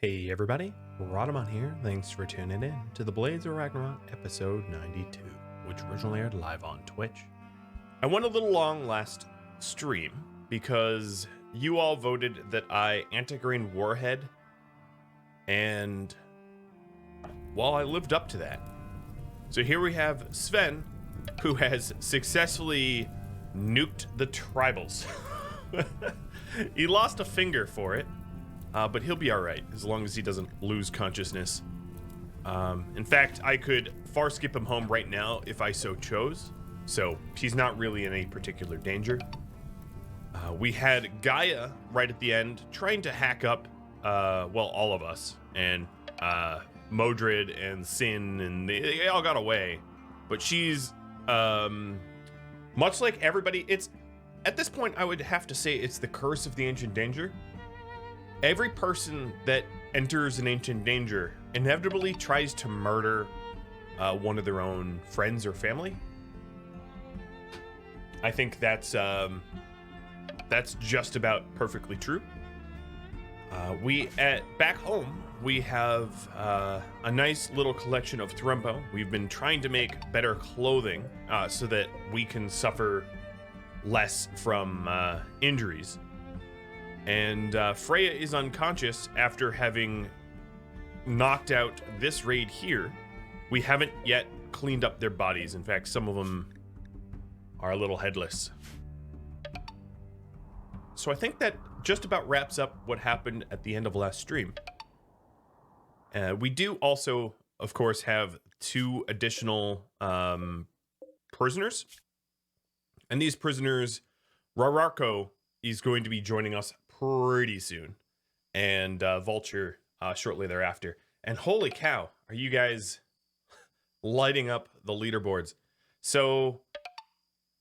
Hey everybody, Rhadamant here. Thanks for tuning in to the Blades of Ragnarok episode 92, which originally aired live on Twitch. I went a little long last stream because you all voted that I anti-green warhead, and well, I lived up to that. So here we have Sven, who has successfully nuked the tribals. He lost a finger for it. But he'll be alright, as long as he doesn't lose consciousness. In fact, I could far skip him home right now if I so chose, so he's not really in any particular danger. We had Gaia right at the end, trying to hack up, well, all of us, and Modred and Sin, and they all got away. But she's, much like everybody, at this point, I would have to say it's the curse of the Ancient Danger. Every person that enters an ancient danger inevitably tries to murder one of their own friends or family. I think that's just about perfectly true. Back home, we have a nice little collection of Thrumpo. We've been trying to make better clothing so that we can suffer less from injuries. And Freya is unconscious after having knocked out this raid here. We haven't yet cleaned up their bodies. In fact, some of them are a little headless. So I think that just about wraps up what happened at the end of last stream. We do also, of course, have 2 additional prisoners. And these prisoners, Rararko is going to be joining us pretty soon, and Vulture shortly thereafter. And holy cow, are you guys lighting up the leaderboards? So,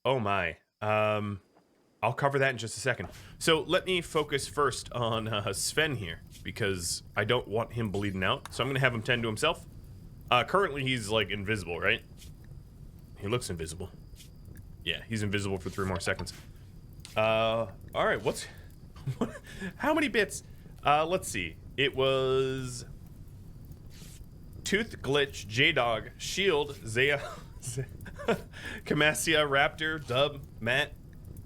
oh my, I'll cover that in just a second. So let me focus first on Sven here, because I don't want him bleeding out, so I'm gonna have him tend to himself. Currently he's like invisible, right? He looks invisible. Yeah, he's invisible for 3 more seconds. All right, how many bits? Let's see. It was Tooth, Glitch, J-Dog, Shield, Zaya, Camasia, Raptor, Dub, Matt.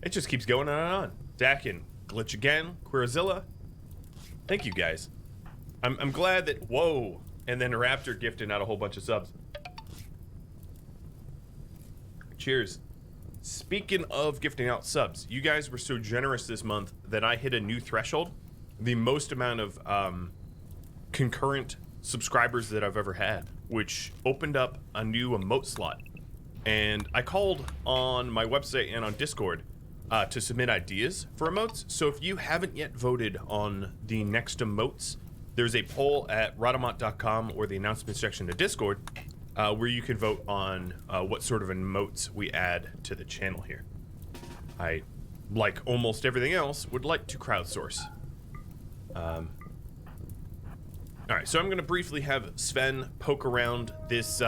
It just keeps going on and on. Dakin, Glitch again, Queerzilla. Thank you guys. I'm glad that, whoa, and then Raptor gifting out a whole bunch of subs. Cheers. Speaking of gifting out subs, you guys were so generous this month that I hit a new threshold, the most amount of concurrent subscribers that I've ever had, which opened up a new emote slot. And I called on my website and on Discord to submit ideas for emotes. So if you haven't yet voted on the next emotes, there's a poll at Rhadamant.com or the announcement section of Discord, where you can vote on what sort of emotes we add to the channel here. I, like almost everything else, would like to crowdsource. Alright, so I'm going to briefly have Sven poke around this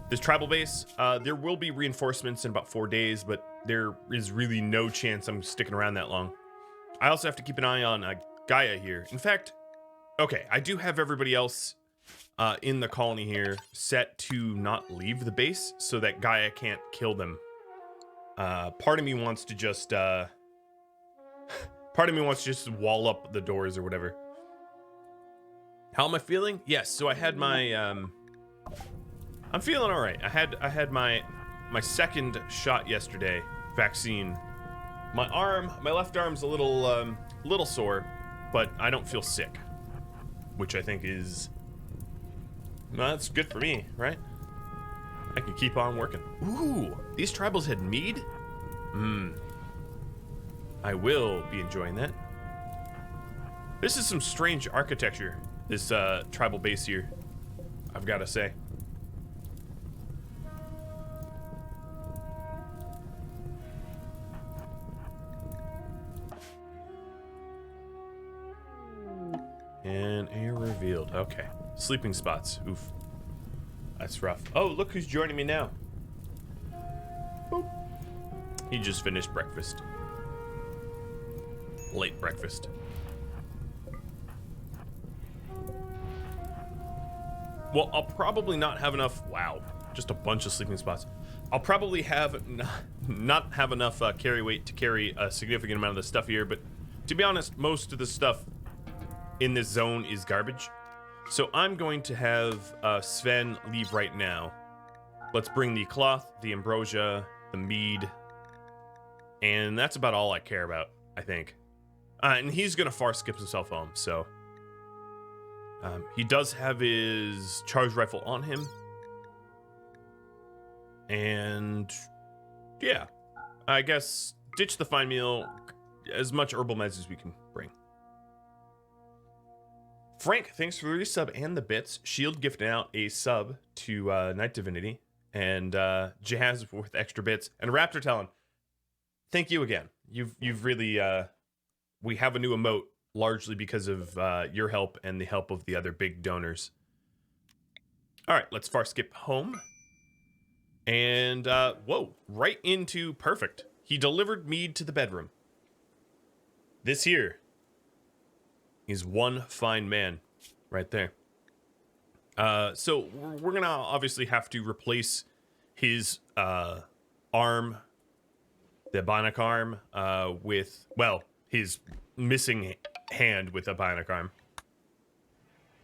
this tribal base. There will be reinforcements in about 4 days, but there is really no chance I'm sticking around that long. I also have to keep an eye on Gaia here. In fact, okay, I do have everybody else in the colony here set to not leave the base so that Gaia can't kill them. Part of me wants to just wall up the doors or whatever. How am I feeling? Yes, so I had my I'm feeling all right. I had my second shot yesterday, vaccine. My left arm's a little sore, but I don't feel sick, which I think is, no, that's good for me, right? I can keep on working. Ooh, these tribals had mead? I will be enjoying that. This is some strange architecture, this tribal base here, I've got to say. And air revealed. Okay. Sleeping spots. Oof. That's rough. Oh, look who's joining me now. Boop. He just finished breakfast. Late breakfast. Well, I'll probably not have enough. Wow, just a bunch of sleeping spots. I'll probably have not have enough carry weight to carry a significant amount of the stuff here, but to be honest, most of the stuff in this zone is garbage. So I'm going to have Sven leave right now. Let's bring the cloth, the ambrosia, the mead, and that's about all I care about, I think. And he's gonna far skip himself home, so he does have his charge rifle on him. And yeah, I guess ditch the fine meal, as much herbal meds as we can bring. Frank, thanks for the resub and the bits. Shield gifting out a sub to Night Divinity, and Jazz with extra bits, and Raptor Talon, thank you again. You've really we have a new emote largely because of your help and the help of the other big donors. All right, let's far skip home. And, whoa, right into perfect. He delivered mead to the bedroom. This here is one fine man right there. So we're gonna obviously have to replace his arm, the bionic arm, with, well, his missing hand with a bionic arm.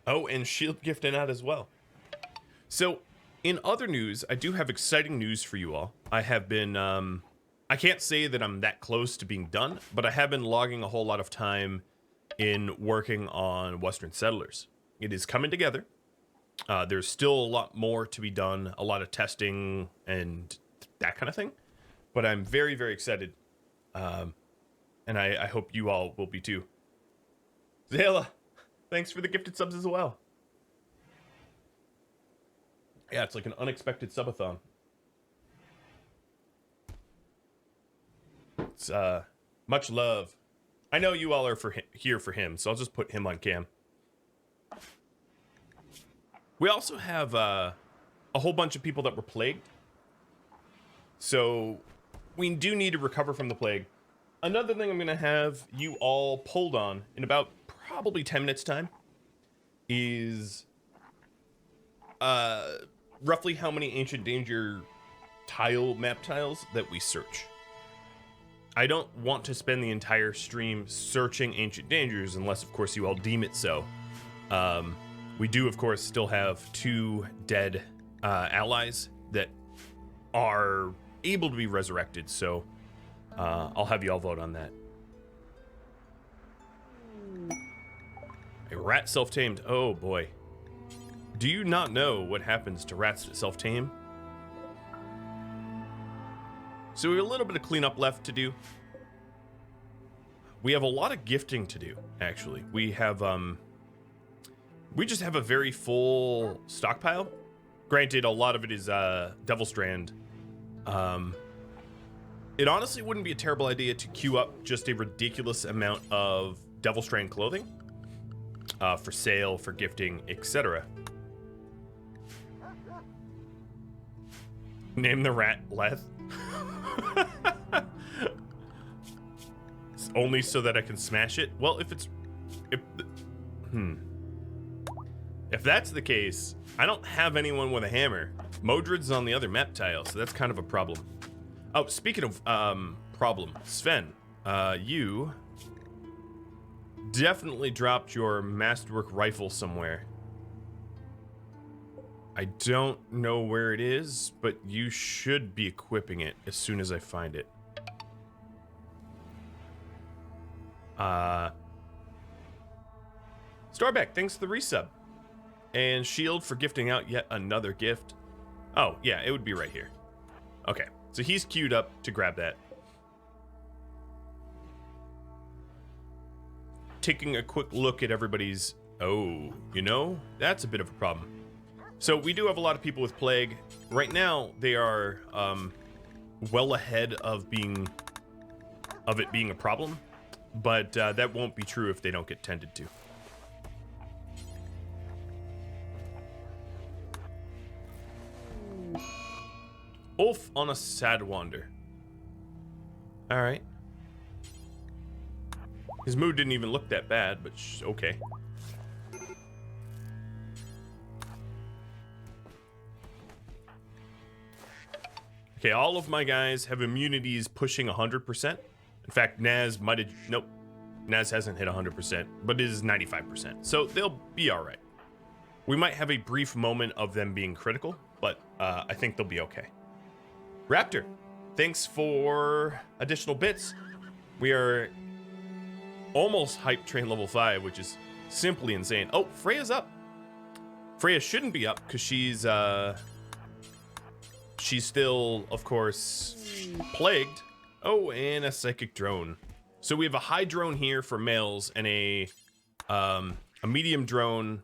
Oh, and shield gifting out as well. So in other news, I do have exciting news for you all. I have been, I can't say that I'm that close to being done, but I have been logging a whole lot of time in working on Western Settlers. It is coming together. There's still a lot more to be done, a lot of testing and that kind of thing, but I'm very, very excited. And I hope you all will be too. Zayla, thanks for the gifted subs as well. Yeah, it's like an unexpected subathon. It's much love. I know you all are here for him, so I'll just put him on cam. We also have a whole bunch of people that were plagued. So we do need to recover from the plague. Another thing I'm going to have you all pulled on in about probably 10 minutes time is roughly how many Ancient Danger map tiles that we search. I don't want to spend the entire stream searching Ancient Dangers unless, of course, you all deem it so. We do, of course, still have 2 dead allies that are able to be resurrected, so I'll have you all vote on that. A rat self-tamed. Oh, boy. Do you not know what happens to rats that self-tame? So we have a little bit of cleanup left to do. We have a lot of gifting to do, actually. We have, we just have a very full stockpile. Granted, a lot of it is Devil Strand. It honestly wouldn't be a terrible idea to queue up just a ridiculous amount of Devil Strand clothing for sale, for gifting, etc. Name the rat Leth. It's only so that I can smash it. Well, if that's the case, I don't have anyone with a hammer. Modred's on the other map tile, so that's kind of a problem. Oh, speaking of problem, Sven, you definitely dropped your masterwork rifle somewhere. I don't know where it is, but you should be equipping it as soon as I find it. Starbeck, thanks for the resub. And Shield for gifting out yet another gift. Oh, yeah, it would be right here. Okay, so he's queued up to grab that. Taking a quick look at everybody's... Oh, you know, that's a bit of a problem. So we do have a lot of people with plague. Right now, they are well ahead of it being a problem, but that won't be true if they don't get tended to. Ulf on a sad wander. All right. His mood didn't even look that bad, but okay. Okay, all of my guys have immunities pushing 100%. In fact, Naz might have... Nope. Naz hasn't hit 100%, but it is 95%. So they'll be all right. We might have a brief moment of them being critical, but I think they'll be okay. Raptor, thanks for additional bits. We are almost hype train level 5, which is simply insane. Oh, Freya's up. Freya shouldn't be up because she's still, of course, plagued. Oh, and a psychic drone. So we have a high drone here for males and a medium drone.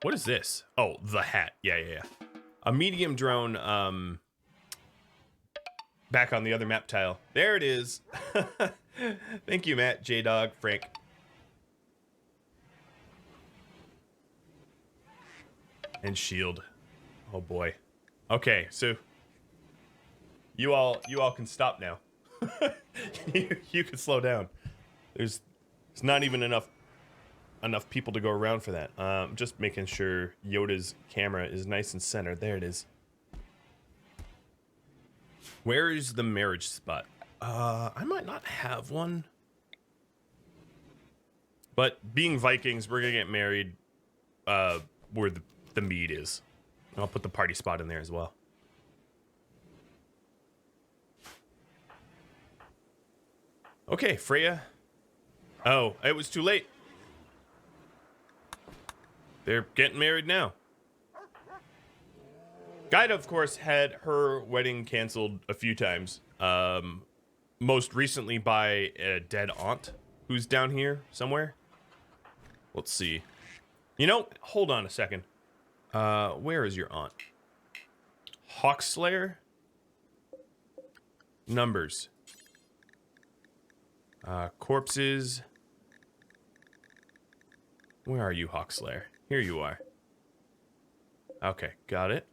What is this? Oh, the hat. Yeah. A medium drone back on the other map tile. There it is. Thank you, Matt, J-Dog, Frank. And shield. Oh boy. Okay, so you all can stop now. you can slow down. There's not even enough people to go around for that. Just making sure Yoda's camera is nice and centered. There it is. Where is the marriage spot? I might not have one. But being Vikings, we're gonna get married where the mead is. I'll put the party spot in there as well. Okay, Freya. Oh, it was too late. They're getting married now. Gaida, of course, had her wedding canceled a few times. Most recently by a dead aunt who's down here somewhere. Let's see. You know, hold on a second. Where is your aunt? Hawkslayer? Numbers. Corpses. Where are you, Hawkslayer? Here you are. Okay, got it.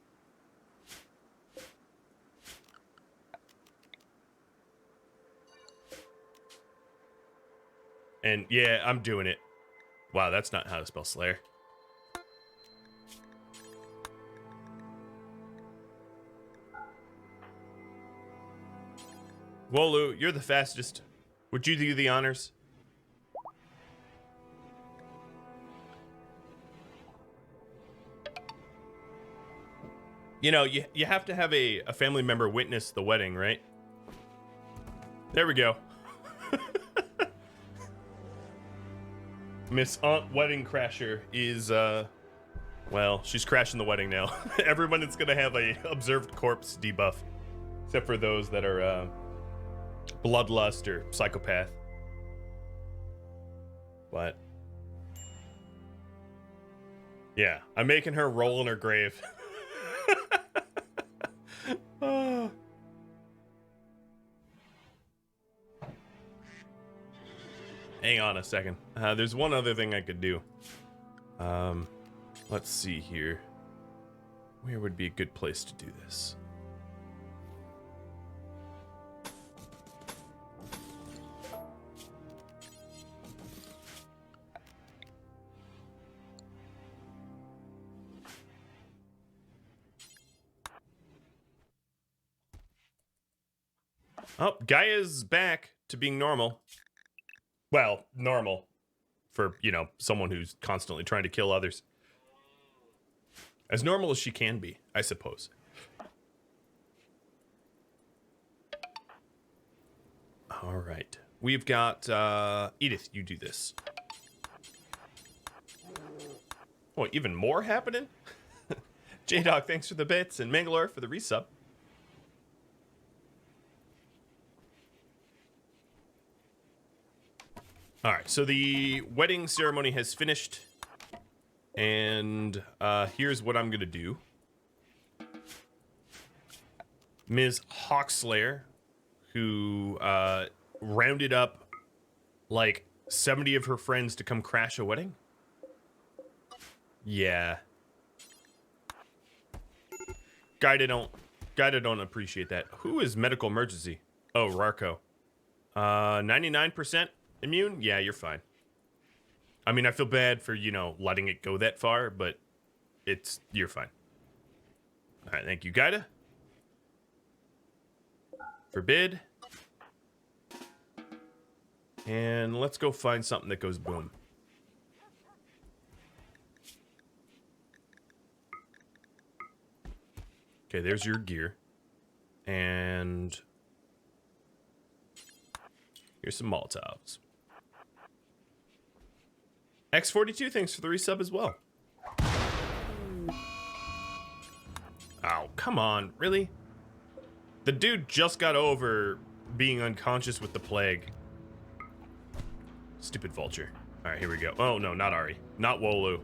And yeah, I'm doing it. Wow, that's not how to spell Slayer. Wolu, you're the fastest. Would you do the honors? You know, you have to have a family member witness the wedding, right? There we go. Miss Aunt Wedding Crasher is, well, she's crashing the wedding now. Everyone is going to have a observed corpse debuff. Except for those that are, bloodlust or psychopath. But yeah, I'm making her roll in her grave. Oh. Hang on a second. There's one other thing I could do. Let's see here. Where would be a good place to do this? Oh, Gaia's back to being normal. Well, normal for, you know, someone who's constantly trying to kill others. As normal as she can be, I suppose. All right. We've got, Edith, you do this. Oh, even more happening? J-Dog, thanks for the bits, and Mangalore for the resub. All right, so the wedding ceremony has finished, and here's what I'm gonna do. Ms. Hawkslayer, who rounded up like 70 of her friends to come crash a wedding. Yeah. Gaida don't appreciate that. Who is medical emergency? Oh, Rarko. 99%. Immune? Yeah, you're fine. I mean, I feel bad for, you know, letting it go that far, but you're fine. All right, thank you, Gaida. Forbid. And let's go find something that goes boom. Okay, there's your gear. And here's some Molotovs. X42, thanks for the resub as well. Oh, come on, really? The dude just got over being unconscious with the plague. Stupid vulture. All right, here we go. Oh, no, not Ari. Not Wolu.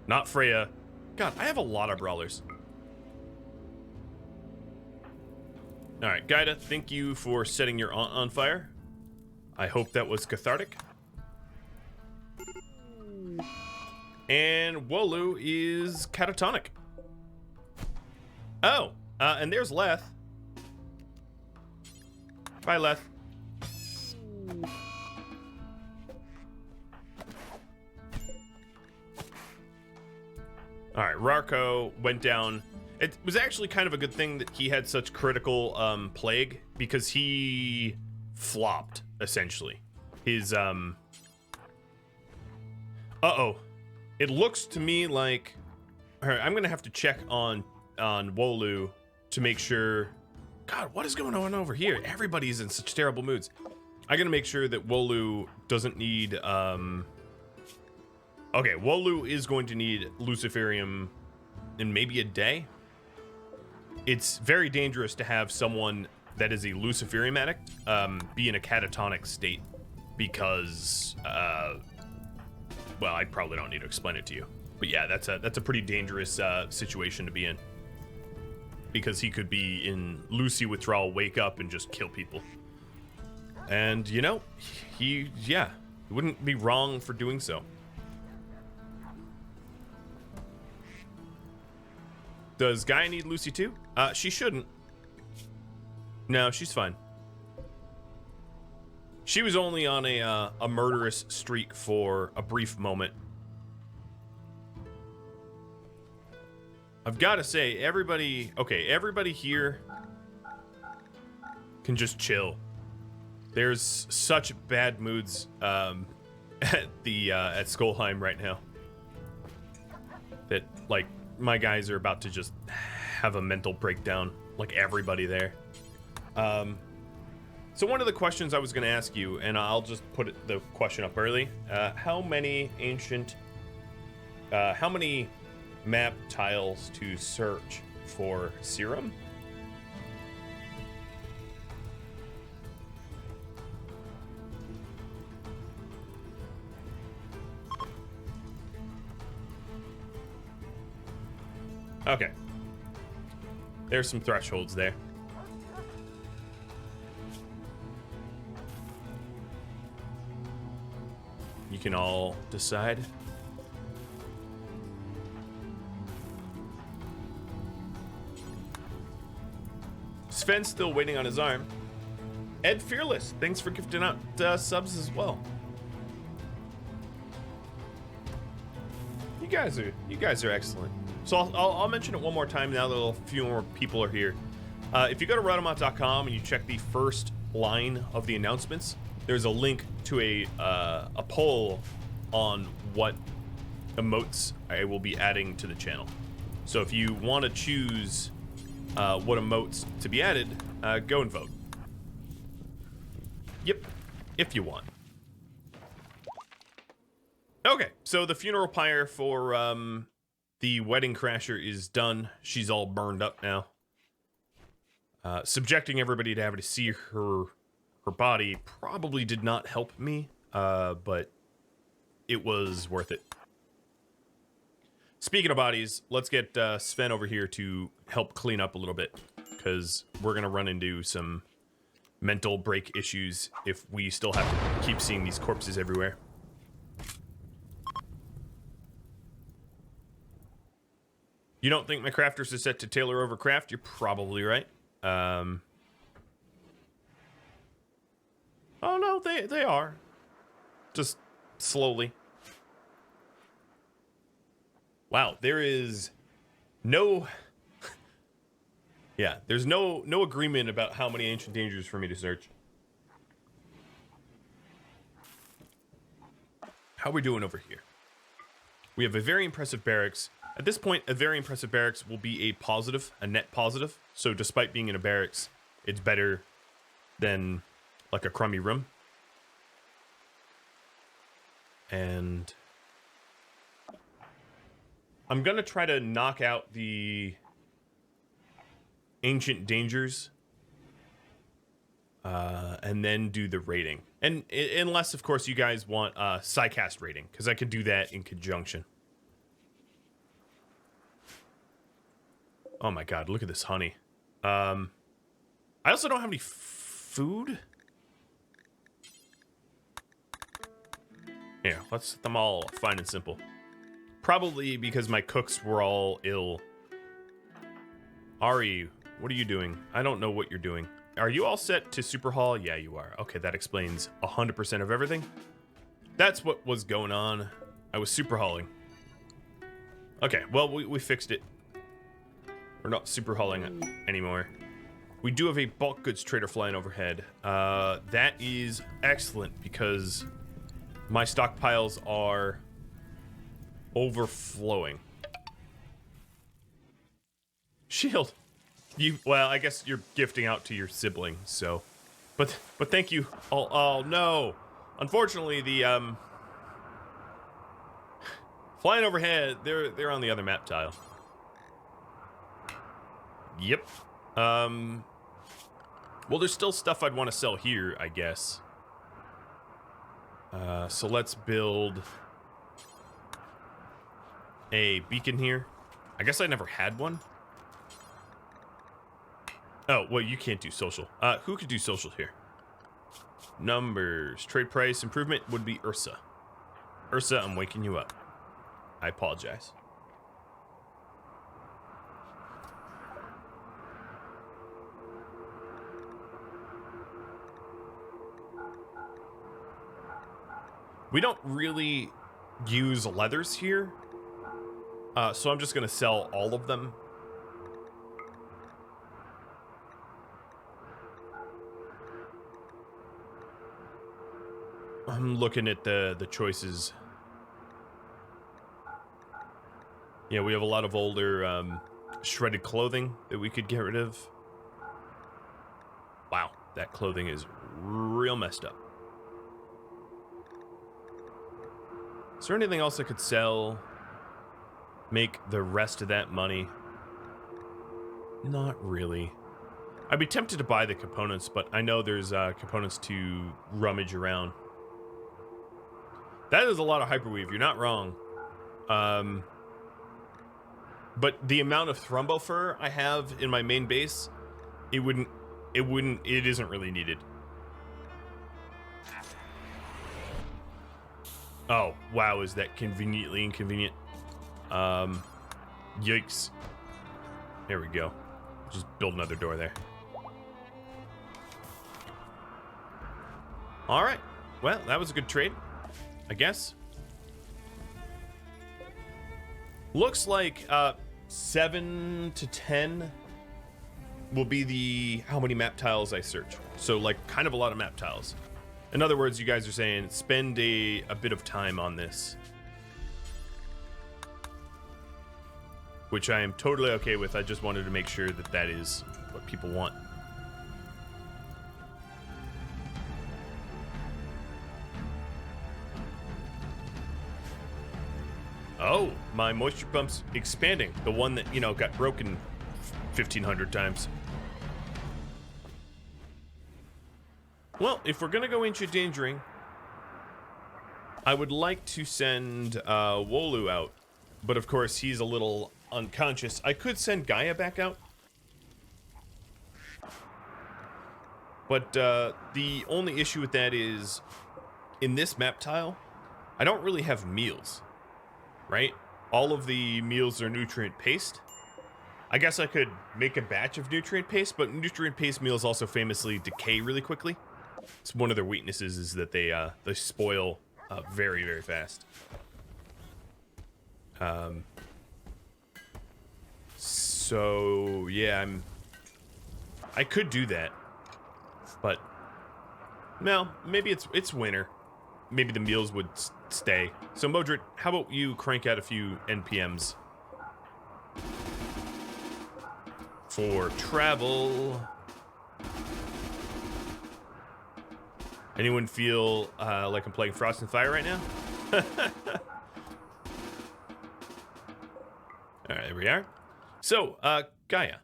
Not Freya. God, I have a lot of brawlers. All right, Gaida, thank you for setting your aunt on fire. I hope that was cathartic. And Wolu is catatonic. Oh, and there's Leth. Bye, Leth. All right, Rarko went down. It was actually kind of a good thing that he had such critical plague, because he flopped, essentially. His, uh-oh. It looks to me like... All right, I'm going to have to check on Wolu to make sure... God, what is going on over here? Everybody's in such terrible moods. I got to make sure that Wolu doesn't need... Okay, Wolu is going to need Luciferium in maybe a day. It's very dangerous to have someone that is a Luciferium addict be in a catatonic state because, well, I probably don't need to explain it to you. But yeah, that's a pretty dangerous situation to be in, because he could be in Lucy withdrawal, wake up, and just kill people. And, you know, he wouldn't be wrong for doing so. Does Gaia need Lucy too? She shouldn't. No, she's fine. She was only on a murderous streak for a brief moment. I've got to say, everybody here can just chill. There's such bad moods at Skolheim right now that, like, my guys are about to just have a mental breakdown, like everybody there. So one of the questions I was going to ask you, and I'll just put the question up early, how many map tiles to search for serum? Okay. There's some thresholds there. You can all decide. Sven's still waiting on his arm. Ed Fearless, thanks for gifting out subs as well. You guys are excellent. So I'll mention it one more time now that a few more people are here. If you go to Rhadamant.com and you check the first line of the announcements, there's a link to a poll on what emotes I will be adding to the channel. So if you want to choose what emotes to be added, go and vote. Yep, if you want. Okay, so the funeral pyre for the wedding crasher is done. She's all burned up now. Subjecting everybody to having to see her body probably did not help me, but it was worth it. Speaking of bodies, let's get Sven over here to help clean up a little bit, because we're going to run into some mental break issues if we still have to keep seeing these corpses everywhere. You don't think my crafters are set to tailor over craft? You're probably right. Oh no, they are. Just slowly. Wow, there is no Yeah, there's no agreement about how many ancient dangers for me to search. How are we doing over here? We have a very impressive barracks. At this point, a very impressive barracks will be a positive, a net positive. So despite being in a barracks, it's better than like a crummy room. And I'm going to try to knock out the ancient dangers and then do the rating. And unless, of course, you guys want Psycast rating, because I could do that in conjunction. Oh my god, look at this honey. I also don't have any food. Here, let's set them all fine and simple. Probably because my cooks were all ill. Ari, what are you doing? I don't know what you're doing. Are you all set to super haul? Yeah, you are. Okay, that explains 100% of everything. That's what was going on. I was super hauling. Okay, well, we fixed it. We're not super hauling anymore. We do have a bulk goods trader flying overhead. That is excellent because my stockpiles are overflowing. Shield. Well, I guess you're gifting out to your sibling, so. But thank you. Oh no. Unfortunately, the flying overhead, they're on the other map tile. Yep. Well, there's still stuff I'd want to sell here, I guess. So let's build a beacon here. I guess I never had one. Oh, well, you can't do social. Who could do social here? Numbers. Trade price improvement would be Ursa. Ursa, I'm waking you up. I apologize. We don't really use leathers here. So I'm just going to sell all of them. I'm looking at the choices. Yeah, we have a lot of older shredded clothing that we could get rid of. Wow, that clothing is real messed up. Is there anything else I could sell? Make the rest of that money? Not really. I'd be tempted to buy the components, but I know there's components to rummage around. That is a lot of hyperweave, you're not wrong. But the amount of thrumbo fur I have in my main base, it isn't really needed. Oh, wow, is that conveniently inconvenient? Yikes. There we go. Just build another door there. Alright. Well, that was a good trade, I guess. Looks like 7 to 10 will be the how many map tiles I search. So like kind of a lot of map tiles. In other words, you guys are saying spend a bit of time on this. Which I am totally okay with. I just wanted to make sure that that is what people want. Oh, my moisture pump's expanding. The one that, you know, got broken 1,500 times. Well, if we're gonna go ancient dangering, I would like to send Wolu out. But of course, he's a little unconscious. I could send Gaia back out. But the only issue with that is, in this map tile, I don't really have meals. Right? All of the meals are nutrient paste. I guess I could make a batch of nutrient paste, but nutrient paste meals also famously decay really quickly. It's one of their weaknesses is that they spoil very, very fast. So yeah, I could do that, but no, maybe it's winter. Maybe the meals would stay. So Modred, how about you crank out a few NPMs for travel? Anyone feel like I'm playing Frost and Fire right now? All right, there we are. So, Gaia.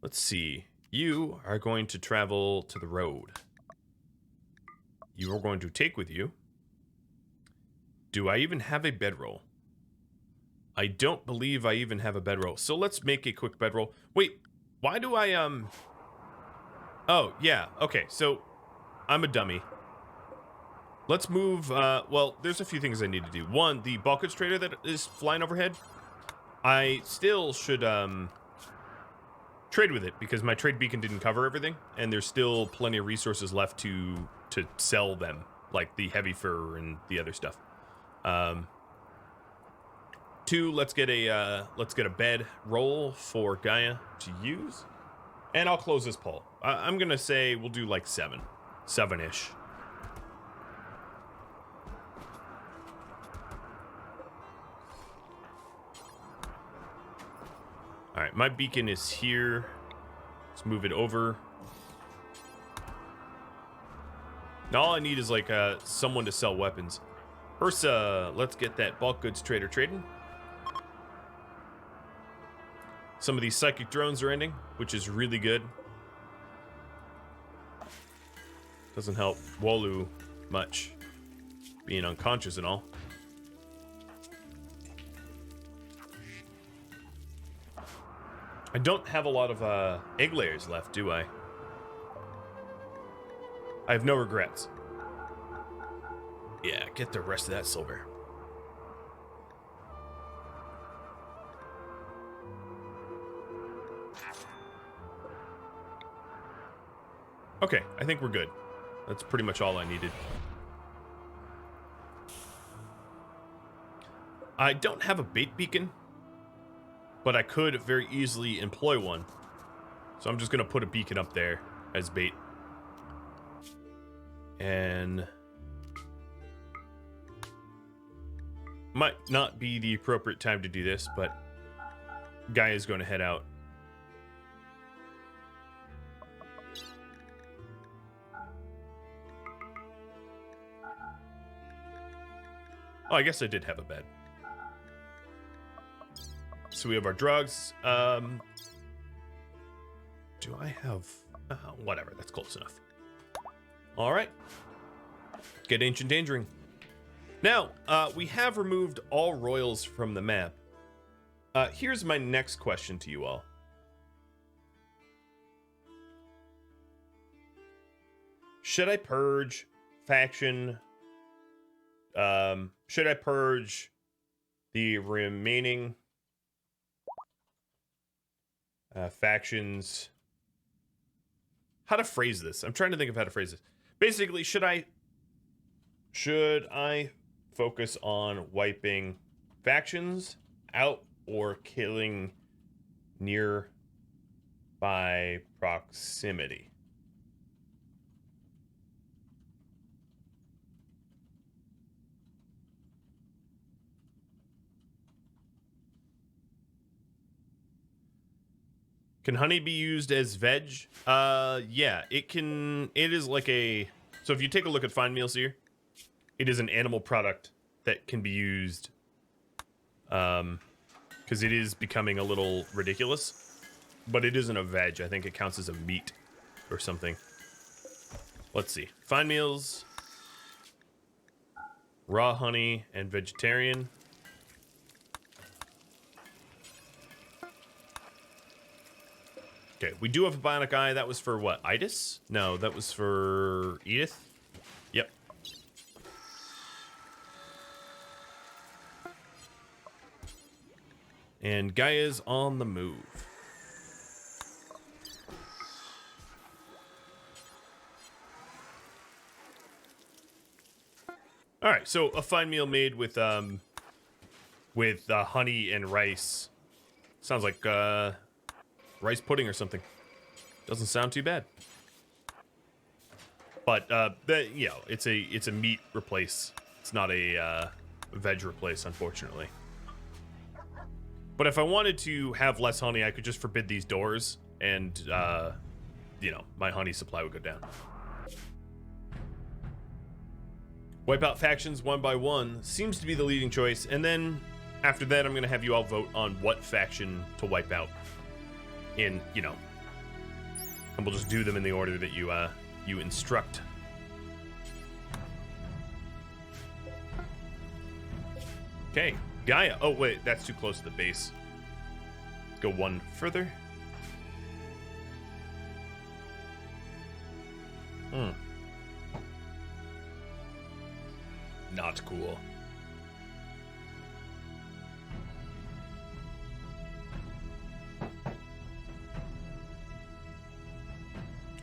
Let's see. You are going to travel to the road. You are going to take with you. Do I even have a bedroll? I don't believe I even have a bedroll. So let's make a quick bedroll. Wait, why do I, Oh, yeah, okay, so I'm a dummy. Let's move, well, there's a few things I need to do. One, the bulk goods trader that is flying overhead, I still should, trade with it, because my trade beacon didn't cover everything, and there's still plenty of resources left to sell them, like the heavy fur and the other stuff. Two, let's get a bed roll for Gaia to use, and I'll close this poll. I'm gonna say we'll do like seven-ish. All right, my beacon is here. Let's move it over. Now all I need is like someone to sell weapons. First, let's get that bulk goods trader trading. Some of these psychic drones are ending, which is really good. Doesn't help Wolu much, being unconscious and all. I don't have a lot of egg layers left, do I? I have no regrets. Yeah, get the rest of that silver. Okay, I think we're good. That's pretty much all I needed. I don't have a bait beacon, but I could very easily employ one. So I'm just going to put a beacon up there as bait. And might not be the appropriate time to do this, but Guy is going to head out. Oh, I guess I did have a bed. So we have our drugs. Do I have... whatever, that's close enough. All right. Get Ancient Dangering. Now, we have removed all royals from the map. Here's my next question to you all. Should I purge faction... should I purge the remaining factions? How to phrase this? I'm trying to think of how to phrase this. Basically, should I focus on wiping factions out or killing nearby proximity? Can honey be used as veg? Yeah, it can. It is like a... So if you take a look at Fine Meals here, it is an animal product that can be used, because it is becoming a little ridiculous, but it isn't a veg. I think it counts as a meat or something. Let's see. Fine Meals, raw honey, and vegetarian. Okay, we do have a bionic eye. That was for what? Idis? No, that was for Edith. Yep. And Gaia's on the move. All right, so a fine meal made with honey and rice. Sounds like rice pudding or something. Doesn't sound too bad. But you know, it's a meat replace. It's not a veg replace, unfortunately. But if I wanted to have less honey, I could just forbid these doors, and you know, my honey supply would go down. Wipe out factions one by one seems to be the leading choice, and then after that, I'm going to have you all vote on what faction to wipe out. In, you know, and we'll just do them in the order that you instruct. Okay, Gaia. Oh wait, that's too close to the base. Let's go one further. Not cool.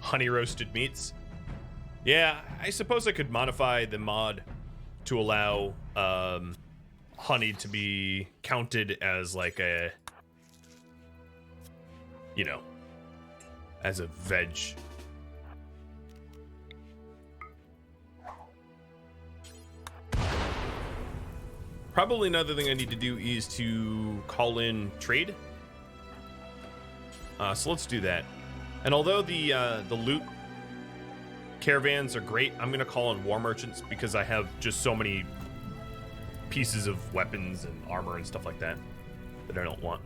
Honey roasted meats. Yeah, I suppose I could modify the mod to allow honey to be counted as like a, you know, as a veg. Probably another thing I need to do is to call in trade. So let's do that. And although the loot caravans are great, I'm gonna call in war merchants because I have just so many pieces of weapons and armor and stuff like that that I don't want.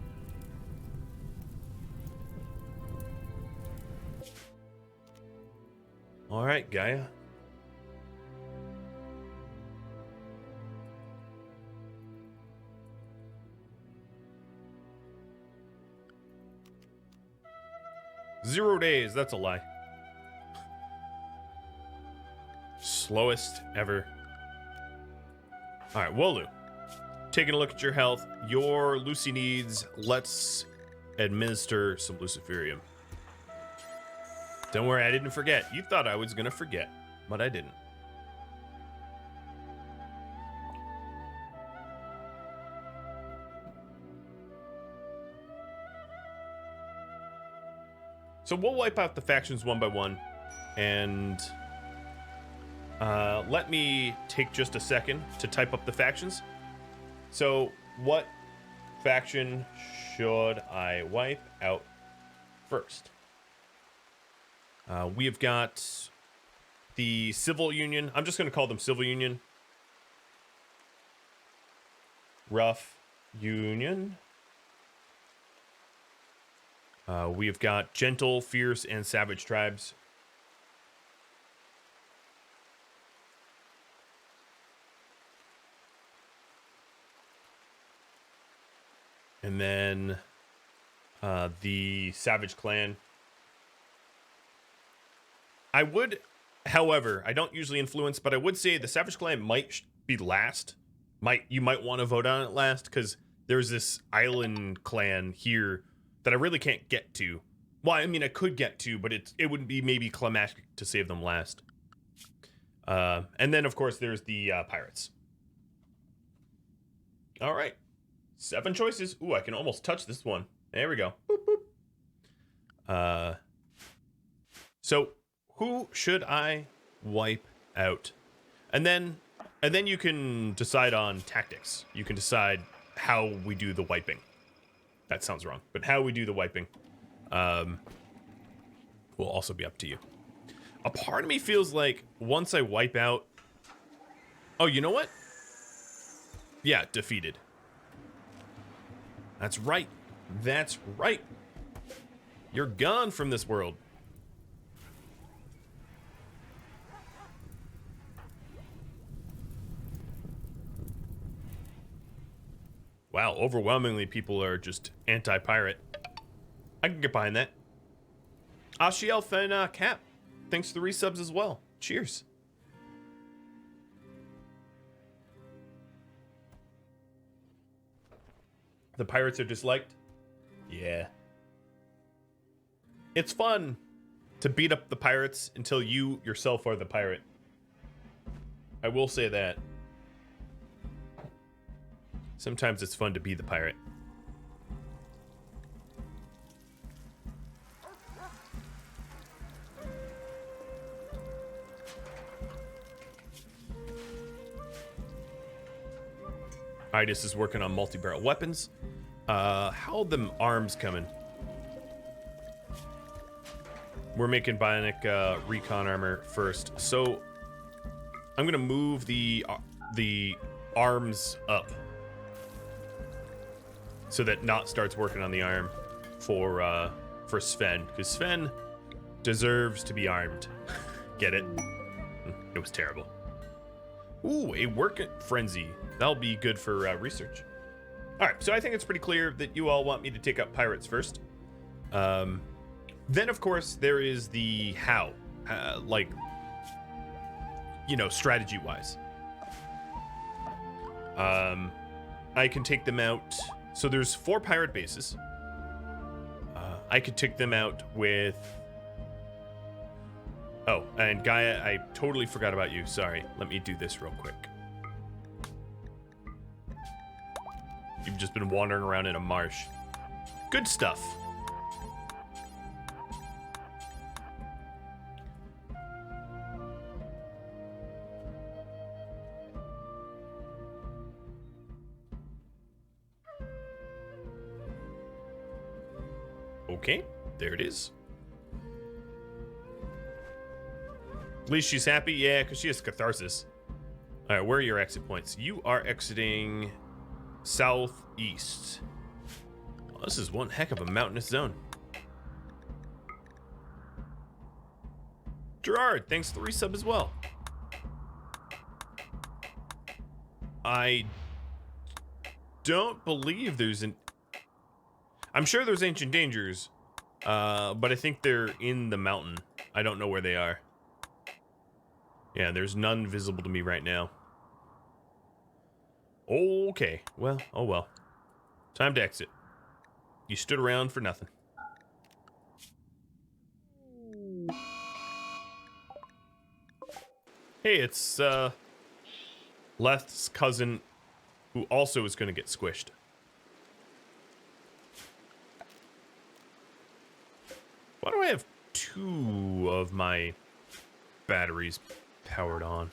All right, Gaia. Zero days, that's a lie. Slowest ever. All right, Wolu. Taking a look at your health. Your Lucy needs, let's administer some Luciferium. Don't worry, I didn't forget. You thought I was gonna forget, but I didn't. So we'll wipe out the factions one by one, and let me take just a second to type up the factions. So what faction should I wipe out first? We have got the Civil Union. I'm just going to call them Civil Union. Rough Union. We have got Gentle, Fierce, and Savage tribes. And then the Savage clan. I would, however, I don't usually influence, but I would say the Savage clan might be last. You might want to vote on it last, because there's this island clan here that I really can't get to. Well, I mean, I could get to, but it would be maybe climactic to save them last. And then, of course, there's the pirates. All right. 7 choices. Ooh, I can almost touch this one. There we go. Boop, boop. So, who should I wipe out? And then you can decide on tactics. You can decide how we do the wiping. That sounds wrong, but how we do the wiping will also be up to you. A part of me feels like once I wipe out... Oh, you know what? Yeah, defeated. That's right. That's right. You're gone from this world. Wow, overwhelmingly people are just anti-pirate. I can get behind that. Ashielf and Cap, thanks for the resubs as well. Cheers. The pirates are disliked? Yeah. It's fun to beat up the pirates until you yourself are the pirate. I will say that. Sometimes it's fun to be the pirate. Idis is working on multi-barrel weapons. How them arms coming? We're making bionic recon armor first. So I'm gonna move the arms up so that Knut starts working on the arm for Sven, because Sven deserves to be armed. Get it? It was terrible. Ooh, a work frenzy. That'll be good for research. All right, so I think it's pretty clear that you all want me to take up pirates first. Then, of course, there is the how, like, you know, strategy-wise. I can take them out. So there's 4 pirate bases. I could take them out with... Oh, and Gaia, I totally forgot about you. Sorry. Let me do this real quick. You've just been wandering around in a marsh. Good stuff. Okay, there it is. At least she's happy, yeah, because she has catharsis. All right, where are your exit points? You are exiting southeast. Well, this is one heck of a mountainous zone. Gerard, thanks for the resub as well. I don't believe there's an... I'm sure there's ancient dangers, but I think they're in the mountain. I don't know where they are. Yeah, there's none visible to me right now. Okay, well, oh well. Time to exit. You stood around for nothing. Hey, it's Leth's cousin, who also is going to get squished. Why do I have 2 of my batteries powered on?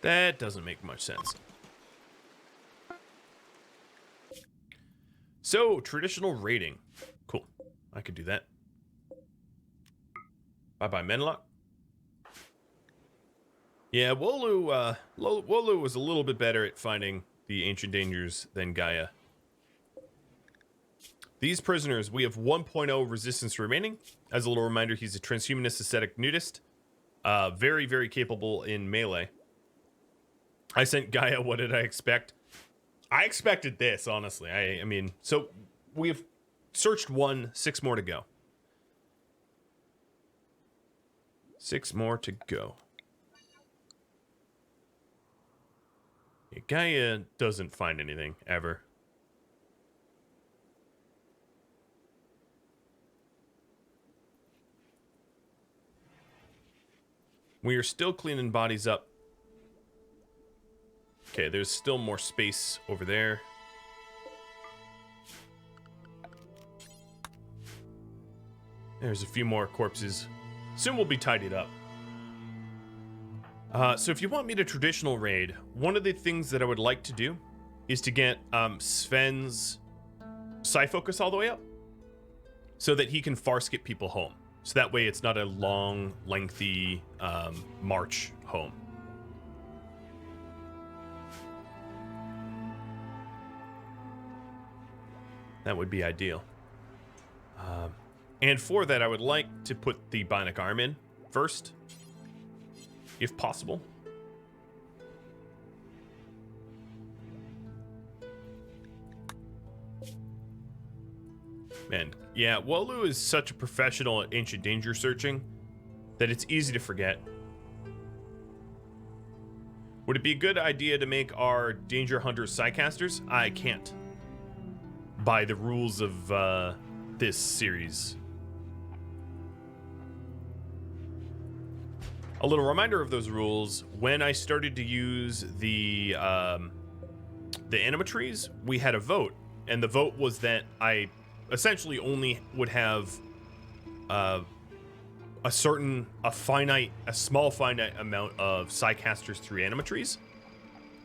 That doesn't make much sense. So, traditional raiding. Cool. I could do that. Bye-bye, Menlock. Yeah, Wolu was a little bit better at finding the ancient dangers than Gaia. These prisoners, we have 1.0 resistance remaining. As a little reminder, he's a transhumanist ascetic nudist. Very, very capable in melee. I sent Gaia, what did I expect? I expected this, honestly. I mean, so we have searched 1, 6 more to go. 6 more to go. Yeah, Gaia doesn't find anything, ever. We are still cleaning bodies up. Okay, there's still more space over there. There's a few more corpses. Soon we'll be tidied up. So if you want me to traditional raid, one of the things that I would like to do is to get Sven's psi focus all the way up so that he can far skip people home. So that way it's not a long, lengthy march home. That would be ideal. And for that, I would like to put the bionic arm in first, if possible. Man, yeah, Wolu is such a professional at ancient danger searching that it's easy to forget. Would it be a good idea to make our danger hunters psycasters? I can't. By the rules of this series. A little reminder of those rules, when I started to use the animatries, we had a vote, and the vote was that I essentially only would have a small finite amount of psycasters through animatries,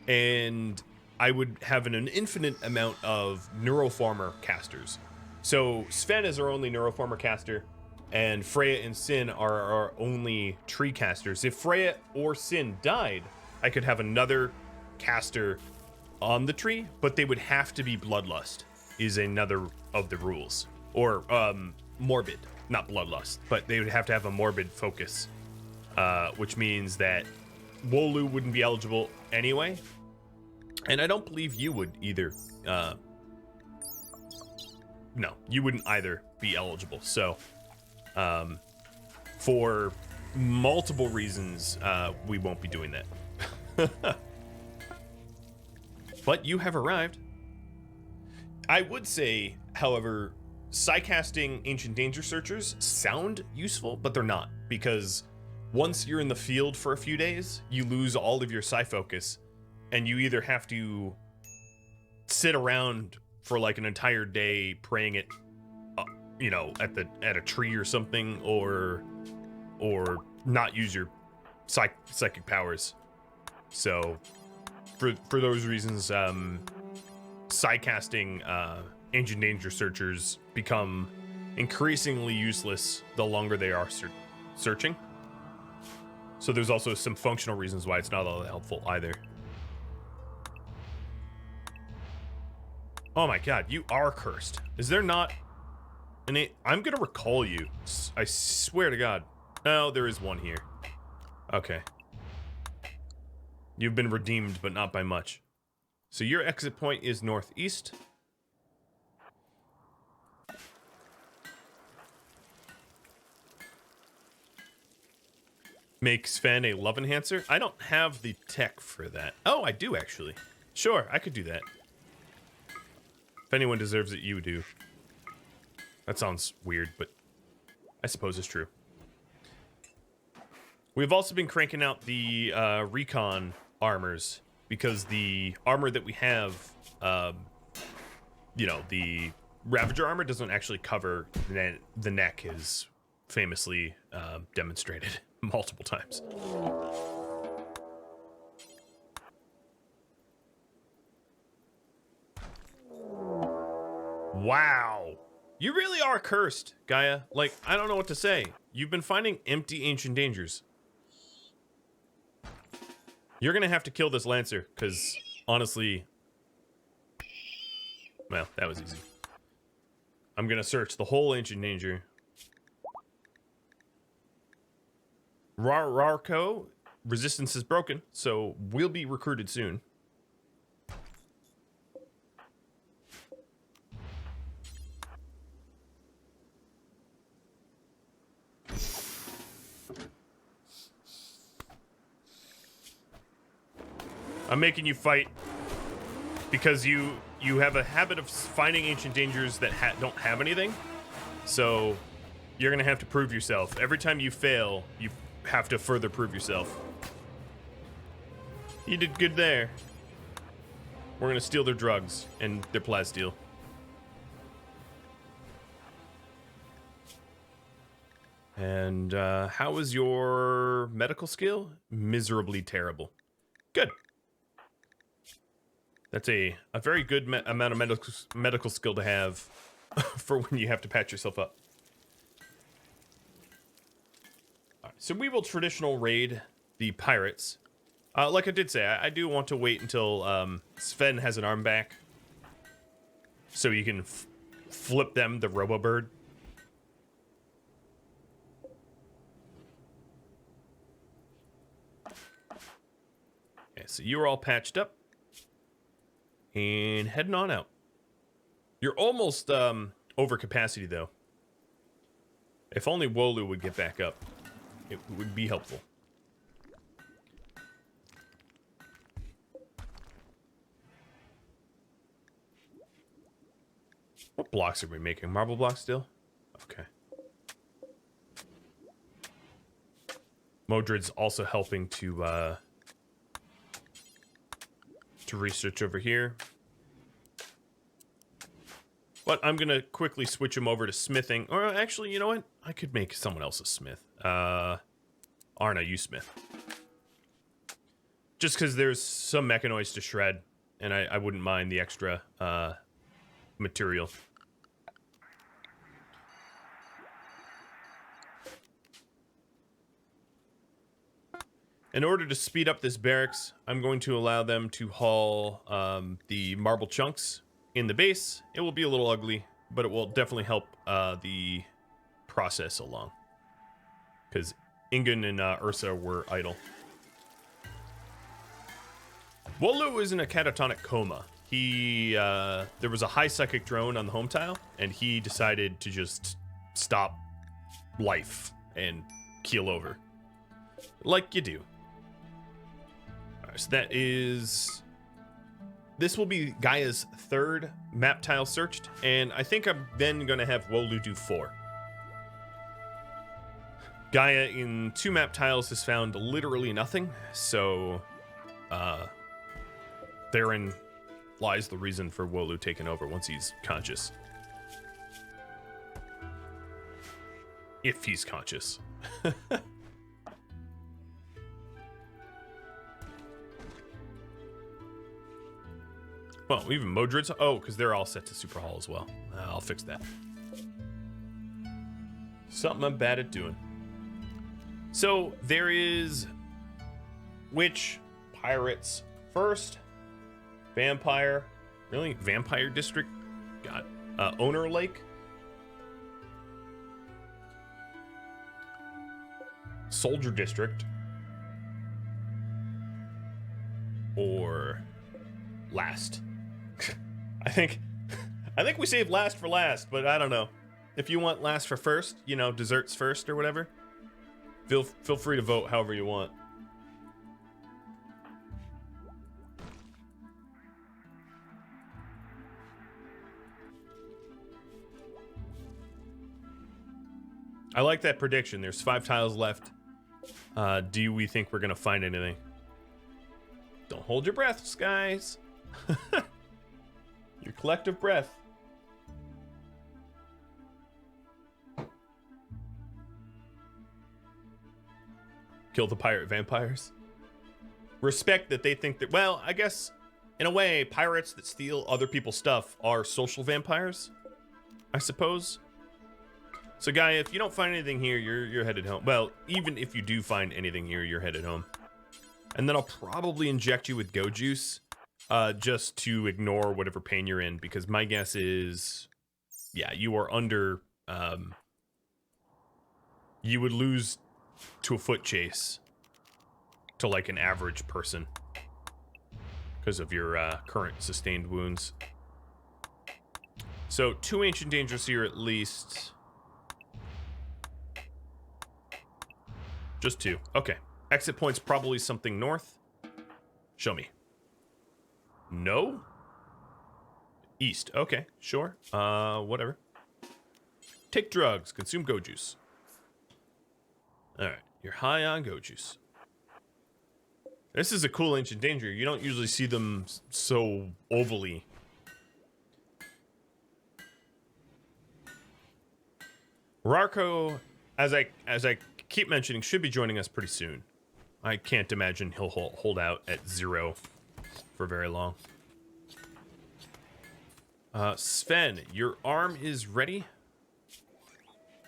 and I would have an infinite amount of neuroformer casters. So Sven is our only neuroformer caster, and Freya and Sin are our only tree casters. If Freya or Sin died, I could have another caster on the tree, but they would have to be bloodlust, is another of the rules. Or morbid, not bloodlust, but they would have to have a morbid focus, which means that Wolu wouldn't be eligible anyway. And I don't believe you would either. No, you wouldn't either be eligible. So, for multiple reasons, we won't be doing that. But you have arrived. I would say, however, psi-casting Ancient Danger Searchers sound useful, but they're not. Because once you're in the field for a few days, you lose all of your psi focus. And you either have to sit around for like an entire day praying it, you know, at a tree or something, or not use your psychic powers. So, for those reasons, psi-casting Ancient Danger Searchers become increasingly useless the longer they are searching. So there's also some functional reasons why it's not all that helpful either. Oh my god, you are cursed. Is there not I'm gonna recall you. I swear to god. No, there is one here. Okay. You've been redeemed, but not by much. So your exit point is northeast. Make Sven a love enhancer? I don't have the tech for that. Oh, I do actually. Sure, I could do that. If anyone deserves it, you do. That sounds weird, but I suppose it's true. We've also been cranking out the recon armors, because the armor that we have, you know, the Ravager armor doesn't actually cover the neck, is famously demonstrated multiple times. Wow. You really are cursed, Gaia. Like, I don't know what to say. You've been finding empty ancient dangers. You're gonna have to kill this Lancer, because, honestly... Well, that was easy. I'm gonna search the whole ancient danger. Rarco, resistance is broken, so we'll be recruited soon. I'm making you fight because you have a habit of finding ancient dangers that don't have anything. So you're gonna have to prove yourself. Every time you fail, you have to further prove yourself. You did good there. We're gonna steal their drugs and their plasteel. And how is your medical skill? Miserably terrible. Good. That's a very good amount of medical skill to have for when you have to patch yourself up. All right, so we will traditional raid the pirates. Like I did say, I do want to wait until Sven has an arm back, so you can flip them the Robo-Bird. Okay, so you're all patched up. And heading on out. You're almost over capacity, though. If only Wolu would get back up, it would be helpful. What blocks are we making? Marble blocks still? Okay. Modred's also helping to research over here. But I'm gonna quickly switch him over to smithing. Or actually, you know what? I could make someone else a smith. Arna, you smith. Just because there's some mechanoids to shred, and I wouldn't mind the extra material. In order to speed up this barracks, I'm going to allow them to haul the marble chunks in the base. It will be a little ugly, but it will definitely help the process along. Because Ingen and Ursa were idle. Wolu is in a catatonic coma. There was a high psychic drone on the home tile, and he decided to just stop life and keel over. Like you do. So this will be Gaia's 3rd map tile searched, and I think I'm then going to have Wolu do 4. Gaia in 2 map tiles has found literally nothing, so therein lies the reason for Wolu taking over once he's conscious. If he's conscious. Well, even Modred's. Oh, because they're all set to Super Hall as well. I'll fix that. Something I'm bad at doing. So there is witch, pirates first, vampire. Really, vampire district. Got owner lake, soldier district, or last. I think we saved last for last, but I don't know. If you want last for first, you know, desserts first or whatever, feel free to vote however you want. I like that prediction. There's 5 tiles left. Do we think we're gonna find anything? Don't hold your breaths, guys. Your collective breath. Kill the pirate vampires. Respect that they think that, well, I guess in a way, pirates that steal other people's stuff are social vampires, I suppose. So Gaia, if you don't find anything here, you're headed home. Well, even if you do find anything here, you're headed home. And then I'll probably inject you with go juice, just to ignore whatever pain you're in, because my guess is, yeah, you are under, you would lose to a foot chase to like an average person because of your current sustained wounds. So 2 ancient dangers here at least. Just 2. Okay. Exit point's probably something north. Show me. No? East. Okay, sure. Whatever. Take drugs. Consume go juice. Alright. You're high on go juice. This is a cool ancient danger. You don't usually see them so ovally. Rarko, as I keep mentioning, should be joining us pretty soon. I can't imagine he'll hold out at 0 for very long. Sven, your arm is ready.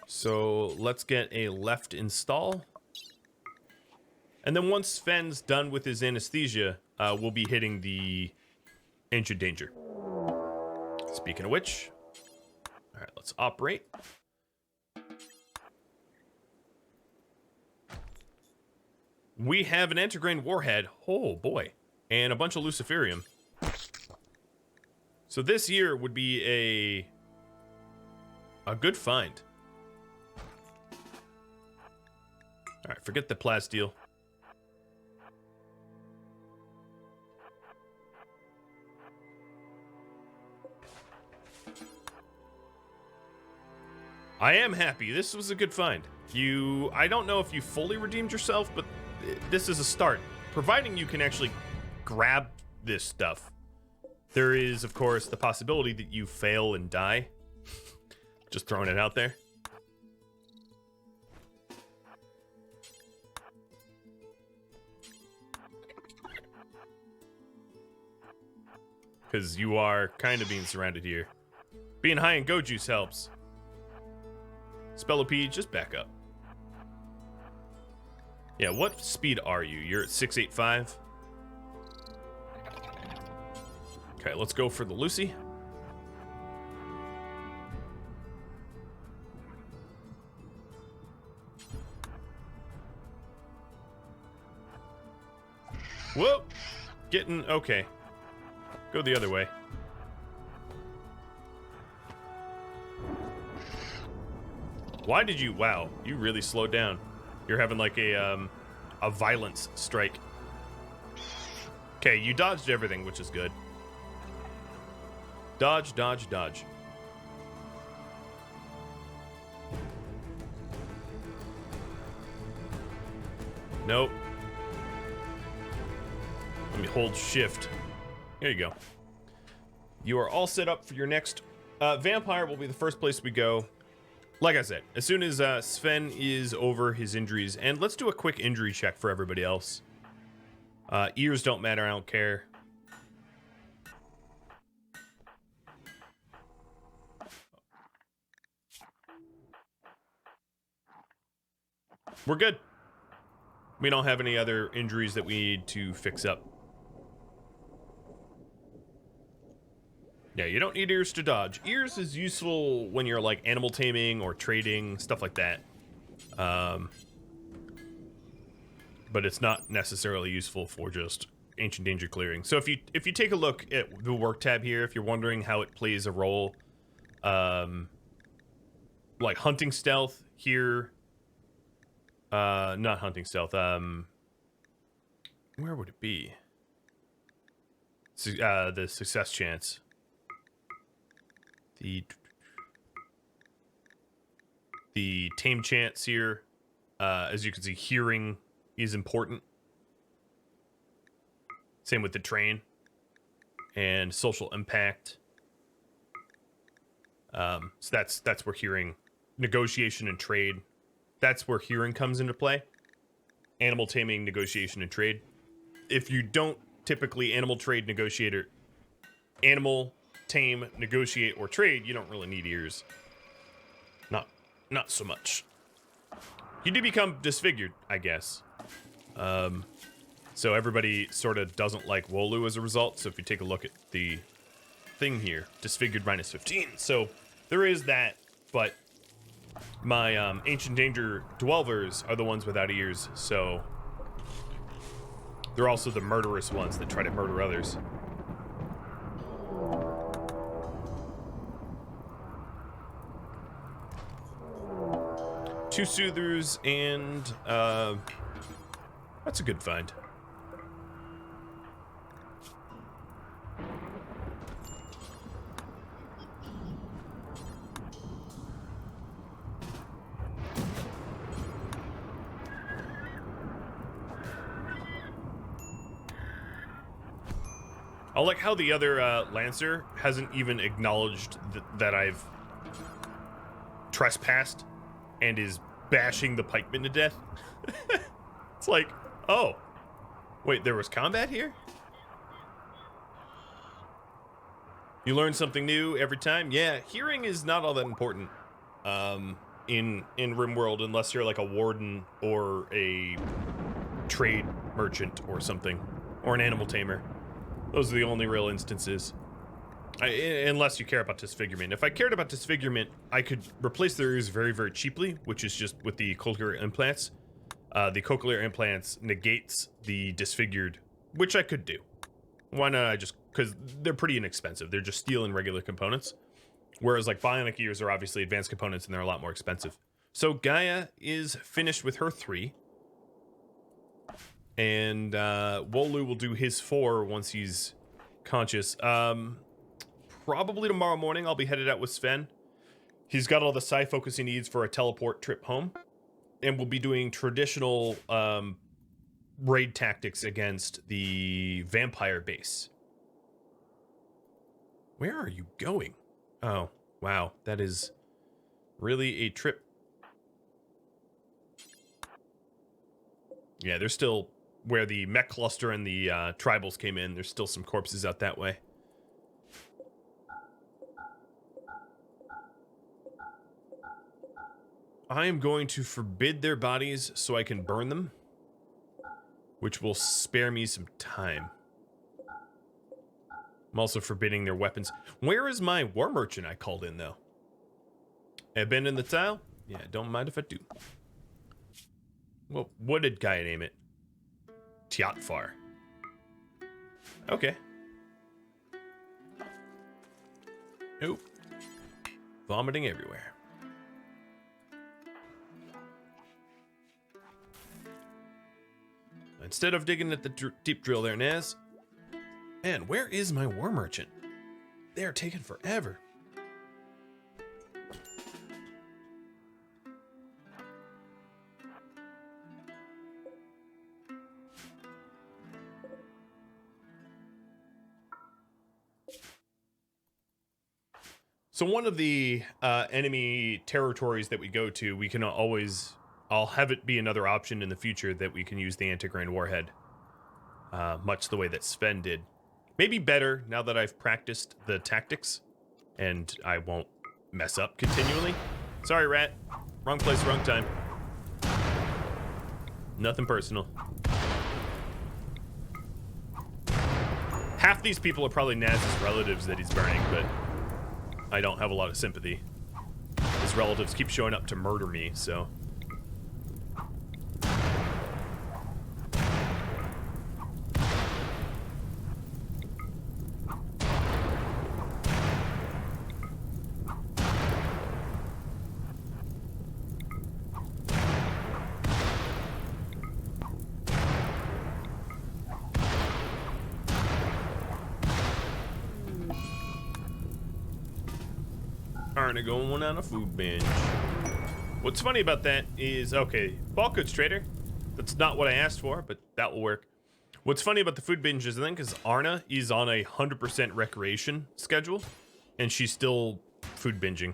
So let's get a left install. And then once Sven's done with his anesthesia, we'll be hitting the ancient danger. Speaking of which, all right, let's operate. We have an antigrain warhead. Oh boy. And a bunch of luciferium. So this year would be a good find. All right, forget the plasteel. I am happy. This was a good find. I don't know if you fully redeemed yourself, but this is a start. Providing you can actually grab this stuff. There is, of course, the possibility that you fail and die. Just throwing it out there. because you are kind of being surrounded here. Being high in go juice helps. Spellopede, just back up. Yeah, what speed are you? You're at 685. Okay, let's go for the Lucy. Whoa! Getting, okay. Go the other way. Why did you, wow, you really slowed down. You're having like a violence strike. Okay, you dodged everything, which is good. Dodge, dodge, dodge. Nope. Let me hold shift. There you go. You are all set up for your next vampire will be the first place we go. Like I said, as soon as Sven is over his injuries, and let's do a quick injury check for everybody else. Ears don't matter, I don't care. We're good. We don't have any other injuries that we need to fix up. Yeah, you don't need ears to dodge. Ears is useful when you're like animal taming or trading, stuff like that. But it's not necessarily useful for just ancient danger clearing. So if you take a look at the work tab here, if you're wondering how it plays a role, like hunting stealth here, not hunting stealth, where would it be? The success chance. The tame chance here, as you can see, hearing is important. Same with the train and social impact. So that's where hearing, negotiation and trade. That's where hearing comes into play. Animal taming, negotiation, and trade. If you don't typically animal tame, negotiate, or trade, you don't really need ears. Not so much. You do become disfigured, I guess. So everybody sort of doesn't like Wolu as a result. So if you take a look at the thing here, disfigured minus 15. So there is that, but my ancient danger dwellers are the ones without ears. So they're also the murderous ones that try to murder others. Two soothers and that's a good find. I like how the other Lancer hasn't even acknowledged that I've trespassed and is bashing the pikeman to death. It's like, oh, wait, there was combat here? You learn something new every time? Yeah, hearing is not all that important in RimWorld unless you're like a warden or a trade merchant or something, or an animal tamer. Those are the only real instances. Unless you care about disfigurement. If I cared about disfigurement, I could replace their ears very, very cheaply, which is just with the cochlear implants. The cochlear implants negates the disfigured, which I could do. Why not? I just, because they're pretty inexpensive. They're just steel and regular components. Whereas like bionic ears are obviously advanced components and they're a lot more expensive. So Gaia is finished with her 3. And Wolu will do his 4 once he's conscious. Probably tomorrow morning I'll be headed out with Sven. He's got all the psi focus he needs for a teleport trip home. And we'll be doing traditional raid tactics against the vampire base. Where are you going? Oh, wow. That is really a trip. Yeah, there's still, where the mech cluster and the tribals came in, there's still some corpses out that way. I am going to forbid their bodies so I can burn them, which will spare me some time. I'm also forbidding their weapons. Where is my war merchant I called in, though? Abandon the tile? Yeah, don't mind if I do. Well, what did Gaia name it? Tiatfar. Okay. Nope. Vomiting everywhere. Instead of digging at the deep drill there, Naz. Man, where is my war merchant? They are taking forever. So one of the enemy territories that we go to, we can always... I'll have it be another option in the future that we can use the Anti-Grain Warhead. Much the way that Sven did. Maybe better now that I've practiced the tactics. And I won't mess up continually. Sorry, Rat. Wrong place, wrong time. Nothing personal. Half these people are probably Naz's relatives that he's burning, but I don't have a lot of sympathy. His relatives keep showing up to murder me, so... Aren't going on a food binge. What's funny about that is, okay, bulk goods trader. That's not what I asked for, but that will work. What's funny about the food binge is I think because Arna is on a 100% recreation schedule, and she's still food binging.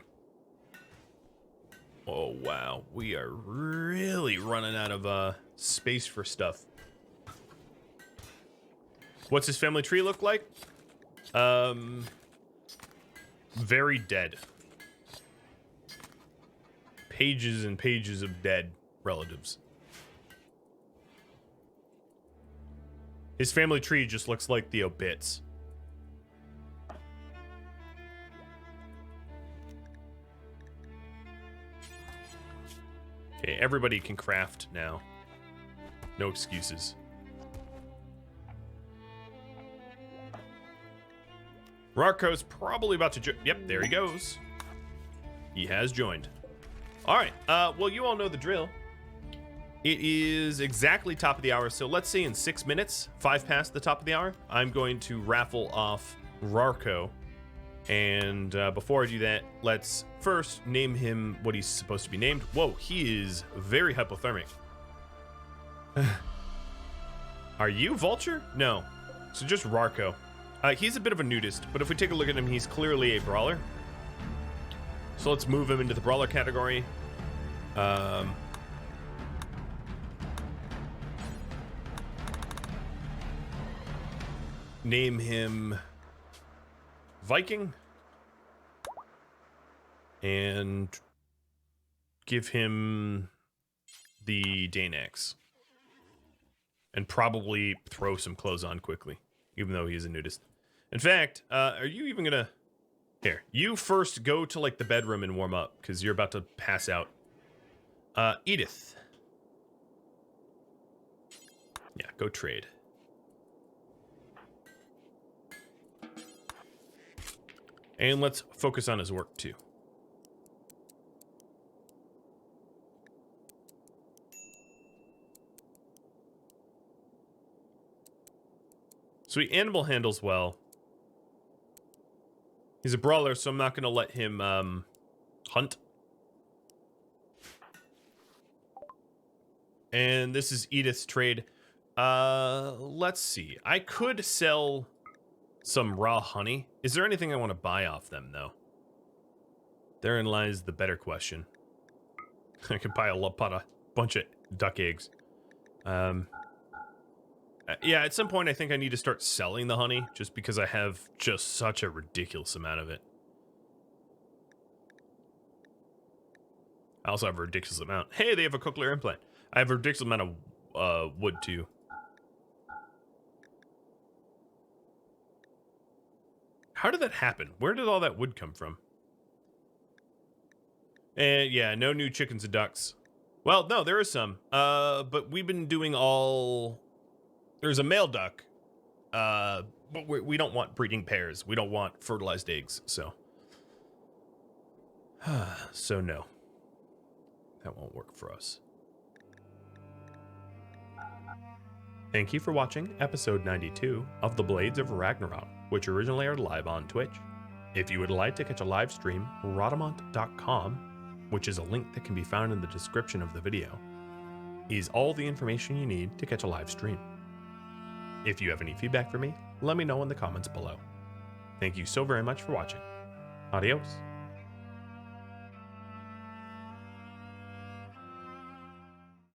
Oh wow, we are really running out of space for stuff. What's his family tree look like? Very dead. Pages and pages of dead relatives. His family tree just looks like the obits. Okay, everybody can craft now. No excuses. Rarko's probably about to yep, there he goes. He has joined. All right, well, you all know the drill. It is exactly top of the hour, so let's say in 6 minutes, 5 past the top of the hour, I'm going to raffle off Rarko. And before I do that, let's first name him what he's supposed to be named. Whoa, he is very hypothermic. Are you Vulture? No, so just Rarko. He's a bit of a nudist, but if we take a look at him, he's clearly a brawler. So let's move him into the brawler category. Name him Viking. And give him the Danax. And probably throw some clothes on quickly, even though he's a nudist. In fact, are you even gonna... Here, you first go to, like, the bedroom and warm up, because you're about to pass out. Edith. Yeah, go trade. And let's focus on his work, too. So he animal handles well. He's a brawler, so I'm not going to let him hunt. And this is Edith's trade. Let's see. I could sell some raw honey. Is there anything I want to buy off them, though? Therein lies the better question. I could buy a bunch of duck eggs. Yeah, at some point I think I need to start selling the honey, just because I have just such a ridiculous amount of it. I also have a ridiculous amount. Hey, they have a cochlear implant. I have a ridiculous amount of wood too. How did that happen? Where did all that wood come from? And yeah, no new chickens and ducks. Well, no, there is some. But we've been doing all... There's a male duck. But we don't want breeding pairs. We don't want fertilized eggs, so... so no. That won't work for us. Thank you for watching episode 92 of The Blades of Ragnarok, which originally aired live on Twitch. If you would like to catch a live stream, Rhadamant.com, which is a link that can be found in the description of the video, is all the information you need to catch a live stream. If you have any feedback for me, let me know in the comments below. Thank you so very much for watching. Adios.